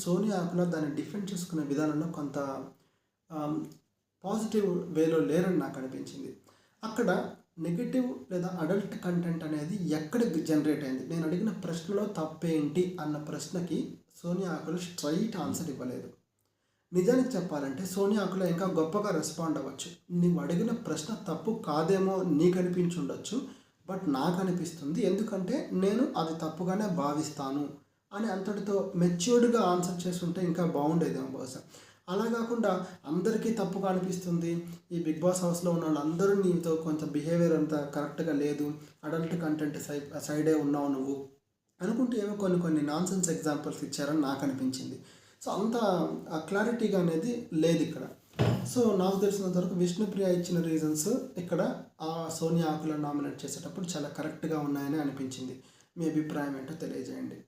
సోనియా ఆకుల దాన్ని డిఫెండ్ చేసుకునే విధానంలో కొంత పాజిటివ్ వేలో లేరని నాకు అనిపించింది. అక్కడ నెగటివ్ లేదా అడల్ట్ కంటెంట్ అనేది ఎక్కడ జనరేట్ అయింది, నేను అడిగిన ప్రశ్నలో తప్పేంటి అన్న ప్రశ్నకి సోనియా ఆకుల స్ట్రైట్ ఆన్సర్ ఇవ్వలేదు. నిజానికి చెప్పాలంటే సోనియా ఆకుల ఇంకా గొప్పగా రెస్పాండ్ అవ్వచ్చు. నువ్వు అడిగిన ప్రశ్న తప్పు కాదేమో నీకు అనిపించి ఉండొచ్చు, బట్ నాకు అనిపిస్తుంది, ఎందుకంటే నేను అది తప్పుగానే భావిస్తాను అని అంతటితో మెచ్యూర్డ్గా ఆన్సర్ చేస్తుంటే ఇంకా బాగుండేదేమో బహుశా. అలా కాకుండా అందరికీ తప్పుగా అనిపిస్తుంది, ఈ బిగ్ బాస్ హౌస్లో ఉన్న వాళ్ళందరూ నీతో కొంచెం బిహేవియర్ అంతా కరెక్ట్గా లేదు, అడల్ట్ కంటెంట్ సైడే ఉన్నావు నువ్వు అనుకుంటూ ఏమో కొన్ని నాన్సెన్స్ ఎగ్జాంపుల్స్ ఇచ్చారని నాకు అనిపించింది. సో అంత క్లారిటీగా అనేది లేదు ఇక్కడ. సో నాకు తెలిసినంత వరకు విష్ణుప్రియ ఇచ్చిన రీజన్స్ ఇక్కడ ఆ సోనియా ఆకులను నామినేట్ చేసేటప్పుడు చాలా కరెక్ట్గా ఉన్నాయని అనిపించింది. మీ అభిప్రాయం ఏంటో తెలియజేయండి.